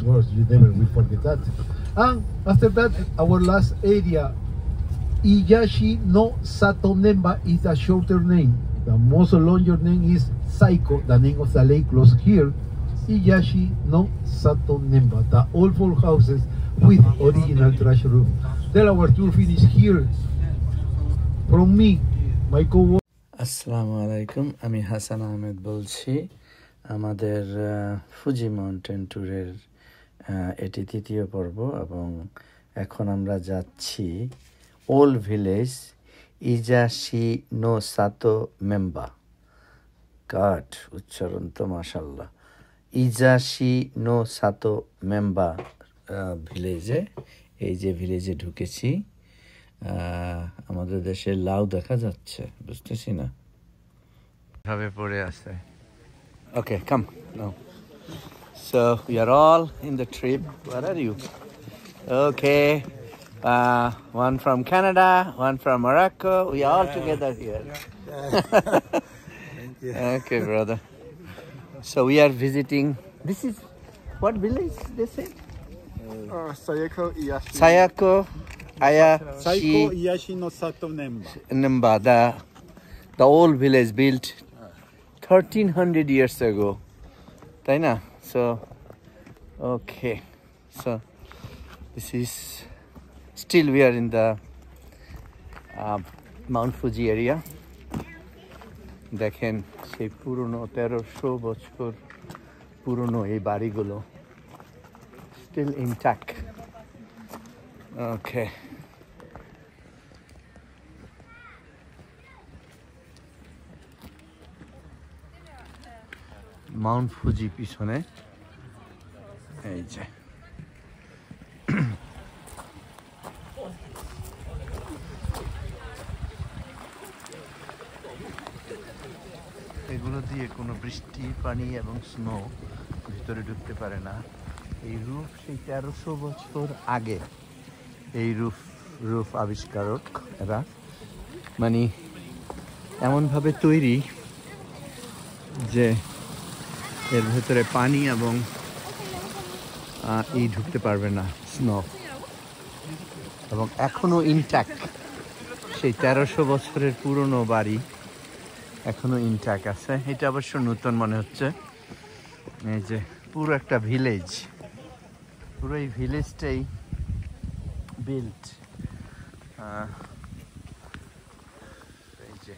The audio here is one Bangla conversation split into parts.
course, you never will forget that. And after that, our last area, Iyashi no Satonemba, is a shorter name. The most longer name is Saiko, the name of the lake close here. Iyashi no Satonemba, the old four houses with original trash roof. Then our tour finish here. From me, my co-worker. আসসালামু আলাইকুম, আমি হাসান আহমেদ বলছি। আমাদের ফুজি মাউন্টেন ট্যুরের এটি তৃতীয় পর্ব এবং এখন আমরা যাচ্ছি old village ইজাশি no সাতো Memba. God, উচ্চারণ তো মাশাআল্লাহ। ইজাশি নো সাতো মেম্বা ভিলেজে, এই যে ভিলেজে ঢুকেছি। আমাদের দেশে লাউ দেখা যাচ্ছে, বুঝতেছি না ভাবে পড়ে আছে। Okay, come now. So we are all in the trip. Where are you? Okay, one from Canada, one from Morocco. We are all together here. Thank you. Okay, brother. So we are visiting. This is what village they say? Sayako Iyashi. Sayako Saiko Iyashi no Sato Nemba, the old village built 1300 years ago. Taina? So, okay. So, this is still we are in the Mount Fuji area. দেখেন সেই পুরনো 1300 বছর পুরনো এই বাড়িগুলো still intact. Okay. Mount Fuji পিছনে, এই যে এগুলো দিয়ে কোনো বৃষ্টি পানি এবং স্নো ভিতরে ঢুকতে পারে না। এই রূপ সেই 1300 বছর আগে এই রূপ আবিষ্কারক এরা, মানে এমনভাবে তৈরি যে এর ভেতরে পানি এবং ঢুকতে পারবে না, স্নো, এবং এখনো ইনট্যাক্ট। সেই 1300 বছরের পুরনো বাড়ি এখনো ইনট্যাক্ট আছে। এটা অবশ্য নতুন মনে হচ্ছে। এই যে পুরো একটা ভিলেজ, পুরো এই ভিলেজটাই বিল্ট। এই যে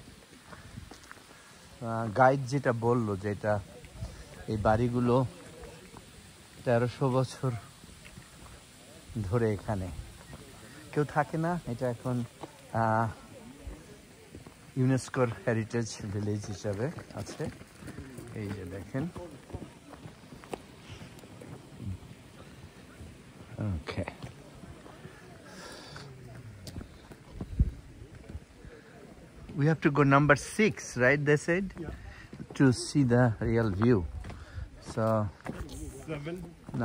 গাইড যেটা বললো যে এটা এই বাড়িগুলো 1300 বছর ধরে এখানে কেউ থাকে না। এটা এখন ইউনেস্কোর হেরিটেজ ভিলেজ হিসাবে আছে। এই যে দেখেন। Okay. We have to go number 6, right? They said, Yeah. To see the real view. So 7.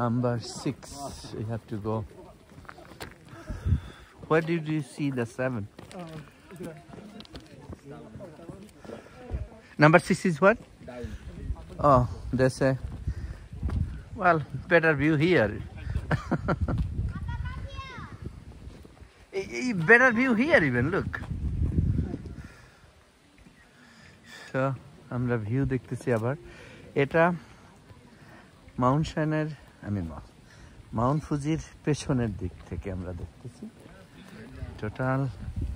number 6, we have to go. Where did you see the 7? Number 6 is what? Oh, they say, well, better view here. Better view here even, look. So আমরা ভিউ দেখতেছি আবার। এটা মাউন্ট ফুজির পেছনের দিক থেকে আমরা দেখতেছি। টোটাল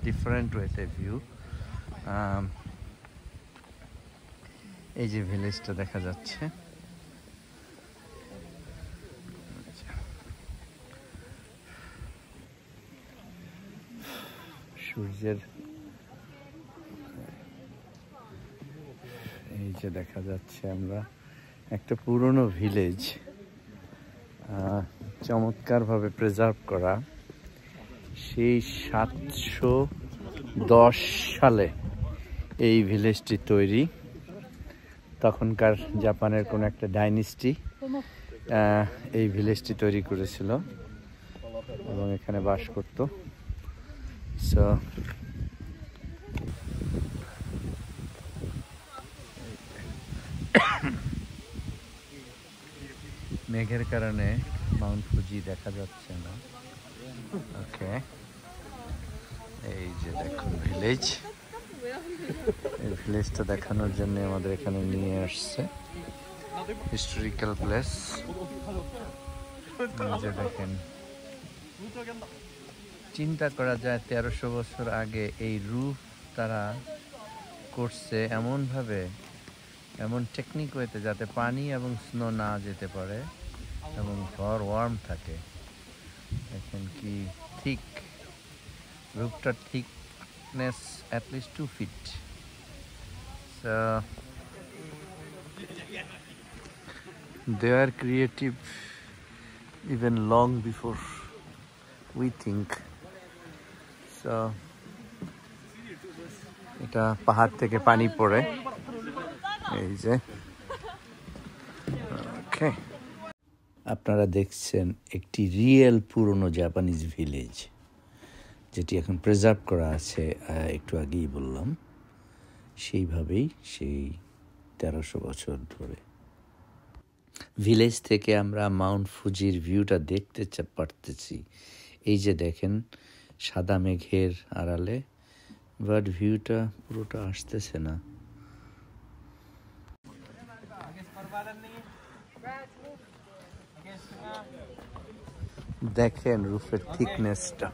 ডিফারেন্ট ওয়েতে ভিউ। এই যে ভিলেজটা দেখা যাচ্ছে। সূর্যের এই যে দেখা যাচ্ছে আমরা একটা পুরনো ভিলেজ, চমৎকারভাবে প্রিজার্ভ করা। সেই 710 সালে এই ভিলেজটি তৈরি। তখনকার জাপানের কোনো একটা ডাইনেস্টি এই ভিলেজটি তৈরি করেছিল এবং এখানে বাস করত। সো মেঘের কারণে মাউন্ট ফুজি দেখা যাচ্ছে না। ওকে, এই যে দেখুন ভিলেজ, এই ভিলেজটা দেখানোর জন্য আমাদের এখানে নিয়ে আসছে। হিস্টোরিক্যাল প্লেস, যে দেখেন, চিন্তা করা যায় 1300 বছর আগে এই রুফ তারা করছে এমনভাবে, এমন টেকনিক ওয়েতে যাতে পানি এবং স্নো না যেতে পারে এবং ঘর ওয়ার্ম থাকে। দেখেন কি ঠিক, রুফটার thickness at least 2 feet। So they are creative even long before we think. So এটা পাহাড় থেকে পানি পড়ে, এই যে। ওকে, আপনারা দেখছেন একটি রিয়েল পুরনো জাপানিজ ভিলেজ, যেটি এখন প্রিজার্ভ করা আছে। একটু আগেই বললাম সেইভাবেই, সেই 1300 বছর ধরে। ভিলেজ থেকে আমরা মাউন্ট ফুজির ভিউটা দেখতে পারতেছি। এই যে দেখেন, সাদা মেঘের আড়ালে, বাট ভিউটা পুরোটা আসতেছে না। দেখেন রুফের থিকনেসটা,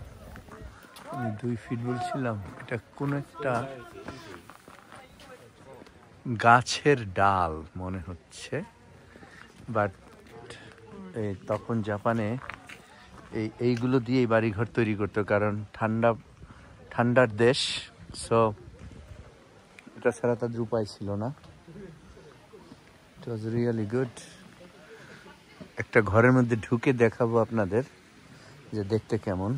আমি 2 feet বলছিলাম, এটা কোন একটা গাছের ডাল মনে হচ্ছে। বাট তখন জাপানে এইগুলো দিয়েই বাড়িঘর তৈরি করতো, কারণ ঠান্ডার দেশ। সো এটা ছাড়া তাদের উপায় ছিল না। ইট ওয়াজ রিয়েলি গুড। একটা ঘরের মধ্যে ঢুকে দেখাবো আপনাদের যে দেখতে কেমন।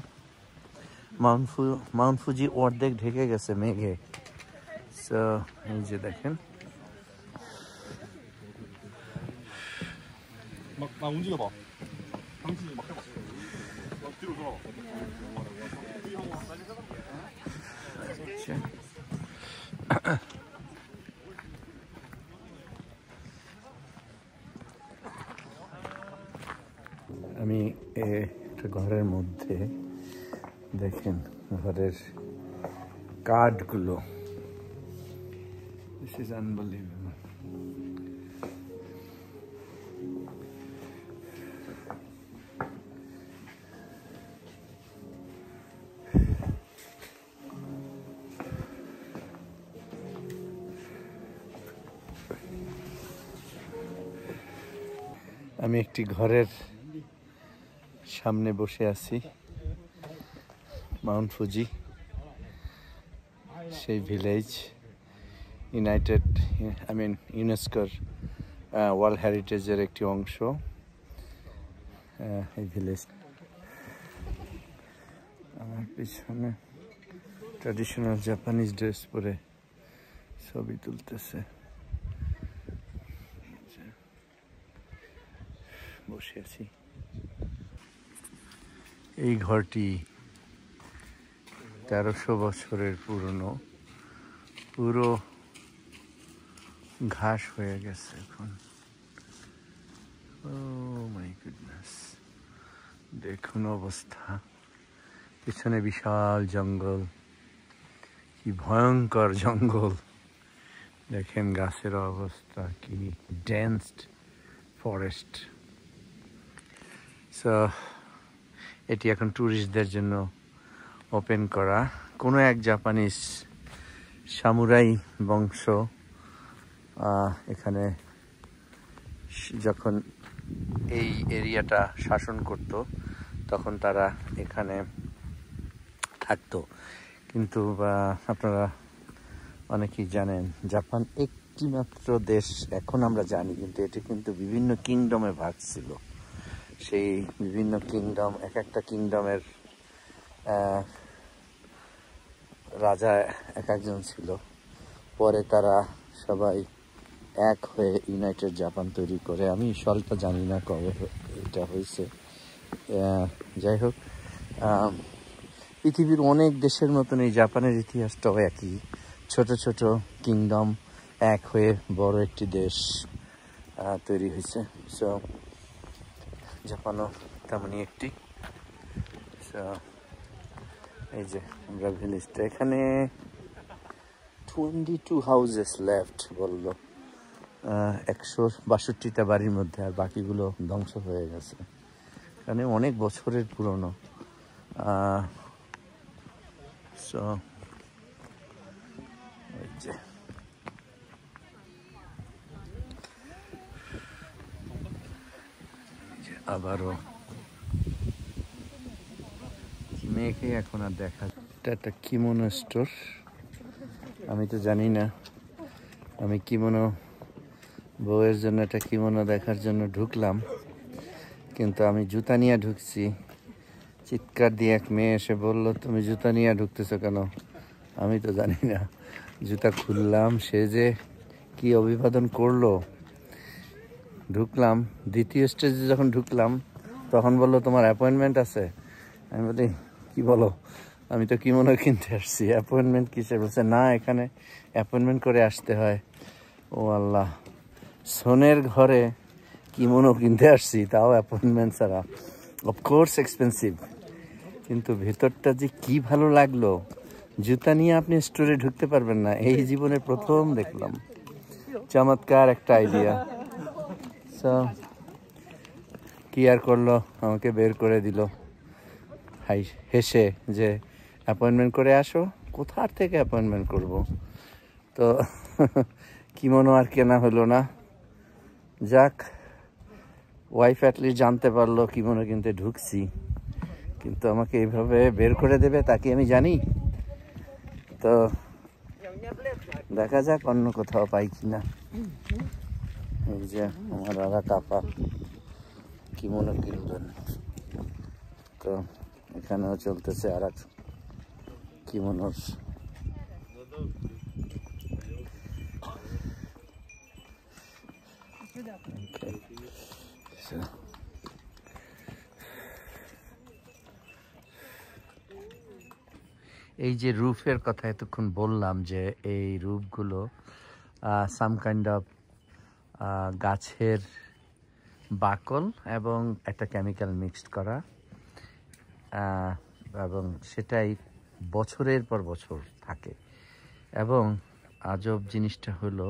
মাউন্ট ফুজি অর্ধেক ঢেকে গেছে মেঘে। সো এই যে দেখেন, 막 움직여봐. 당신이 막 해봐. 뒤로 돌아. আমি একটা ঘরের মধ্যে, দেখেন ঘরের কাঠগুলো, দিস ইজ আনবিলিভেবল। আমি একটি ঘরের সামনে বসে আছি, মাউন্ট ফুজি, সেই ভিলেজ, ইউনেস্কোর ওয়ার্ল্ড হেরিটেজের একটি অংশ এই ভিলেজ। আমার পিছনে ট্র্যাডিশনাল জাপানিজ ড্রেস পরে ছবি তুলতেছে, বসে আছি। এই ঘরটি 1300 বছরের পুরনো, পুরো ঘাস হয়ে গেছে এখন। ও মাই গুডনেস, দেখুন অবস্থা। পিছনে বিশাল জঙ্গল, কি ভয়ঙ্কর জঙ্গল। দেখেন গাছের অবস্থা, কি ডেন্সড ফরেস্ট। সো এটি এখন ট্যুরিস্টদের জন্য ওপেন করা। কোনো এক জাপানিজ সামুরাই বংশ এখানে যখন এই এরিয়াটা শাসন করত, তখন তারা এখানে থাকতো। কিন্তু আপনারা অনেকেই জানেন, জাপান একটি মাত্র দেশ এখন আমরা জানি, কিন্তু এটি কিন্তু বিভিন্ন কিংডমে ভাগ ছিল। সেই বিভিন্ন কিংডম, এক একটা কিংডমের রাজা এক একজন ছিল। পরে তারা সবাই এক হয়ে ইউনাইটেড জাপান তৈরি করে। আমি সালটা জানি না কবে এটা হয়েছে। যাই হোক, পৃথিবীর অনেক দেশের মতন এই জাপানের ইতিহাসটাও একই। ছোট ছোট কিংডম এক হয়ে বড় একটি দেশ তৈরি হয়েছে। সো জাপানও তেমনই একটি। এই যে আমরা ভিলেজটা, এখানে 22 হাউসেস লেফট বললো, 162টা বাড়ির মধ্যে, আর বাকিগুলো ধ্বংস হয়ে গেছে। এখানে অনেক বছরের পুরনো। এই যে আবারও মেয়েকে এখন আর দেখা। এটা একটা কিমোনো স্টোর। আমি তো জানি না, আমি কিমোনো বউয়ের জন্য একটা কিমোনো দেখার জন্য ঢুকলাম, কিন্তু আমি জুতা নিয়ে ঢুকছি। চিৎকার দিয়ে এক মেয়ে এসে বলল, তুমি জুতা নিয়ে ঢুকতেছো কেন? আমি তো জানি না। জুতা খুললাম, সে যে কি অভিবাদন করলো। ঢুকলাম, দ্বিতীয় স্টেজে যখন ঢুকলাম তখন বললো তোমার অ্যাপয়েন্টমেন্ট আছে। আমি বলি কি বলো, আমি তো কিমোনো কিনতে আসছি, অ্যাপয়েন্টমেন্ট কিসের? বলছে না, এখানে অ্যাপয়েন্টমেন্ট করে আসতে হয়। ও আল্লাহ, সোনের ঘরে কিমোনো কিনতে আসছি, তাও অ্যাপয়েন্টমেন্ট ছাড়া। অফকোর্স এক্সপেন্সিভ, কিন্তু ভেতরটা যে কি ভালো লাগলো। জুতা নিয়ে আপনি স্টোরে ঢুকতে পারবেন না, এই জীবনে প্রথম দেখলাম। চমৎকার একটা আইডিয়া। কি আর করলো, আমাকে বের করে দিল হেসে যে অ্যাপয়েন্টমেন্ট করে আসো। কোথার থেকে অ্যাপয়েন্টমেন্ট করব? তো কিমোনো আর কেনা হলো না। যাক, ওয়াইফ অ্যাটলিস্ট জানতে পারলো কিমোনো কিনতে ঢুকছি, কিন্তু আমাকে এইভাবে বের করে দেবে তা কি আমি জানি? তো দেখা যাক অন্য কোথাও পাই কিনা। এই যে আমার দাদা কাপা কিমোনো কিনবেন, তো এখানেও চলতেছে আর এক কিমোনোর। এই যে রুফের কথা এতক্ষণ বললাম, যে এই রুফগুলো সাম কাইন্ড অফ গাছের বাকল এবং একটা কেমিক্যাল মিক্সড করা, এবং সেটাই বছরের পর বছর থাকে। এবং আজব জিনিসটা হলো,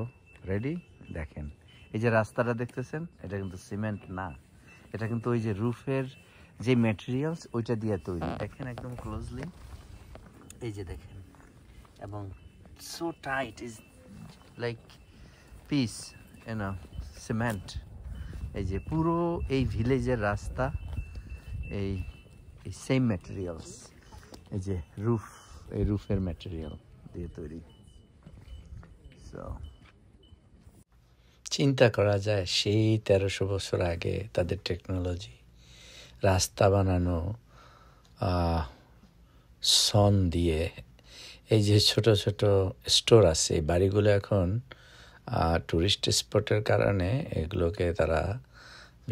রেডি দেখেন, এই যে রাস্তাটা দেখতেছেন, এটা কিন্তু সিমেন্ট না, এটা কিন্তু ওই যে রুফের যে ম্যাটেরিয়ালস ওইটা দিয়ে তৈরি। দেখেন একদম ক্লোজলি, এই যে দেখেন, এবং so tight, is like piece cement. এই যে পুরো এই ভিলেজের রাস্তা এই সেম ম্যাটেরিয়ালস, এই যে রুফ, এই রুফের ম্যাটেরিয়াল দিয়ে তৈরি। সো চিন্তা করা যায় সেই 1300 বছর আগে তাদের টেকনোলজি, রাস্তা বানানো সন দিয়ে। এই যে ছোট ছোট স্টোর আছে, এই বাড়িগুলো এখন টুরিস্ট স্পটের কারণে এগুলোকে তারা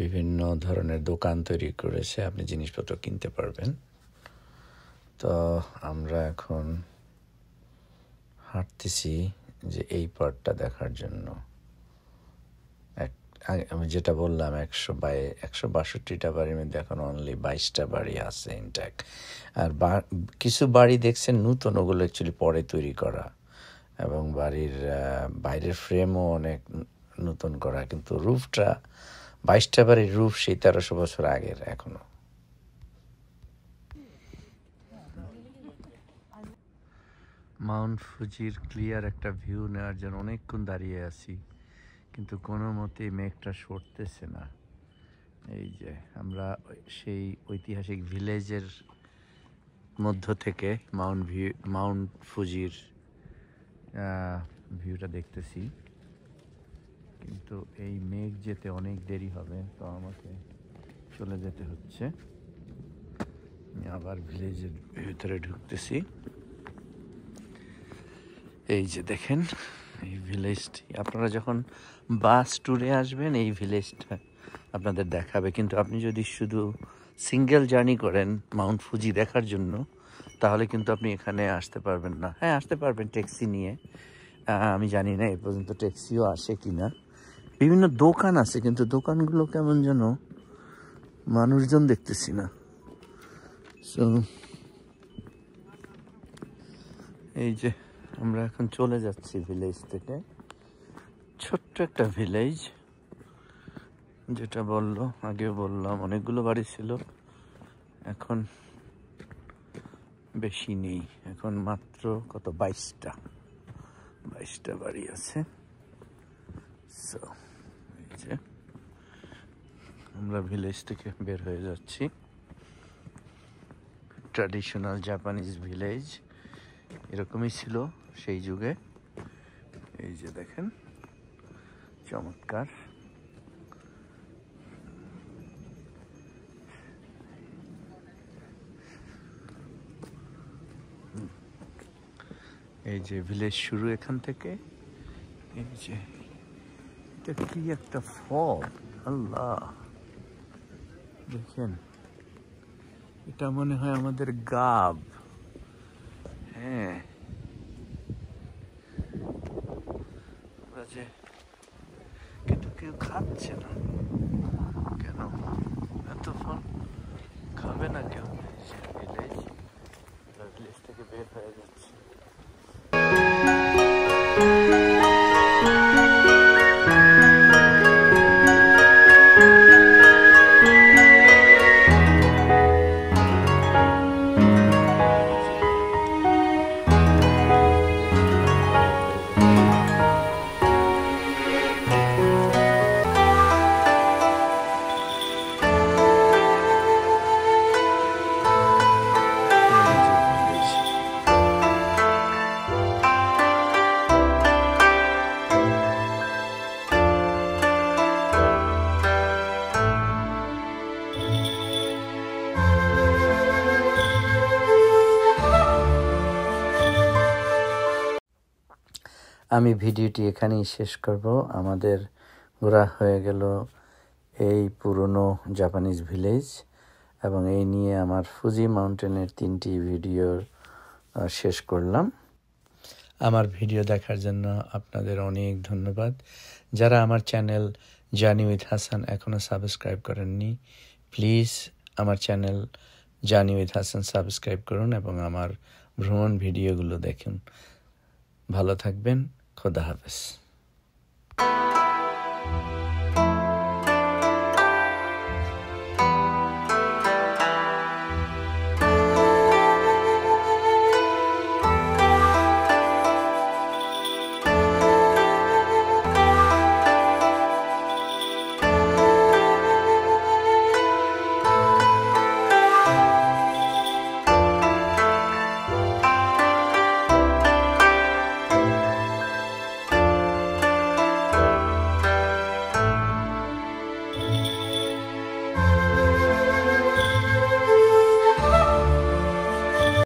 বিভিন্ন ধরনের দোকান তৈরি করেছে, আপনি জিনিসপত্র কিনতে পারবেন। তো আমরা এখন হাঁটতেছি যে এই পার্টটা দেখার জন্য। আমি যেটা বললাম 162টা বাড়ির মধ্যে এখন অনলি 22টা বাড়ি আছে ইনট্যাক্ট। আর কিছু বাড়ি দেখছেন নতুন, ওগুলো অ্যাকচুয়ালি পরে তৈরি করা, এবং বাড়ির বাইরের ফ্রেমও অনেক নতুন করা, কিন্তু রুফটা 22টা বাড়ির রুফ সেই 1300 বছর আগের এখনো। মাউন্ট ফুজির ক্লিয়ার একটা ভিউ নেওয়ার জন্য অনেকক্ষণ দাঁড়িয়ে আছি, কিন্তু কোনো মতেই মেঘটা সরতেছে না। এই যে আমরা সেই ঐতিহাসিক ভিলেজের মধ্য থেকে মাউন্ট ফুজির ভিউটা দেখতেছি, কিন্তু এই মেঘ যেতে অনেক দেরি হবে, তো আমাকে চলে যেতে হচ্ছে। আমি আবার ভিলেজের ভিতরে ঢুকতেছি। এই যে দেখেন এই ভিলেজটি, আপনারা যখন বাস ট্যুরে আসবেন এই ভিলেজটা আপনাদের দেখাবে, কিন্তু আপনি যদি শুধু সিঙ্গেল জার্নি করেন মাউন্ট ফুজি দেখার জন্য, তাহলে কিন্তু আপনি এখানে আসতে পারবেন না। হ্যাঁ, আসতে পারবেন ট্যাক্সি নিয়ে, আমি জানি না এ পর্যন্ত ট্যাক্সিও আসে কিনা। বিভিন্ন দোকান আছে, কিন্তু দোকানগুলো কেমন যেন মানুষজন দেখতেছি না। সো এই যে আমরা এখন চলে যাচ্ছি ভিলেজ থেকে। ছোট্ট একটা ভিলেজ, যেটা আগেও বললাম অনেকগুলো বাড়ি ছিল, এখন বেশি নেই, এখন মাত্র কত 22টা বাড়ি আছে। সো এই যে আমরা ভিলেজ থেকে বের হয়ে যাচ্ছি। ট্র্যাডিশনাল জাপানিজ ভিলেজ এরকমই ছিল সেই যুগে। এই যে দেখেন, চমৎকার। এই যে ভিলেজ শুরু এখান থেকে। এই যে এটা কি একটা ফল, আল্লাহ দেখেন, এটা মনে হয় আমাদের গাব। হ্যাঁ, যে কিন্তু কেউ খাচ্ছে না কেন? এত ফল খাবে না কেউ? ভিলেজ থেকে বের হয়ে যাচ্ছে। আমি ভিডিওটি এখানেই শেষ করব। আমাদের ঘোরা হয়ে গেল এই পুরনো জাপানিজ ভিলেজ, এবং এই নিয়ে আমার ফুজি মাউন্টেনের 3টি ভিডিও শেষ করলাম। আমার ভিডিও দেখার জন্য আপনাদের অনেক ধন্যবাদ। যারা আমার চ্যানেল জার্নি উইথ হাসান এখনও সাবস্ক্রাইব করেননি, প্লিজ আমার channel journey with Hasan subscribe করুন এবং আমার ভ্রমণ ভিডিওগুলো দেখুন। ভালো থাকবেন। খোদা হাফেজ।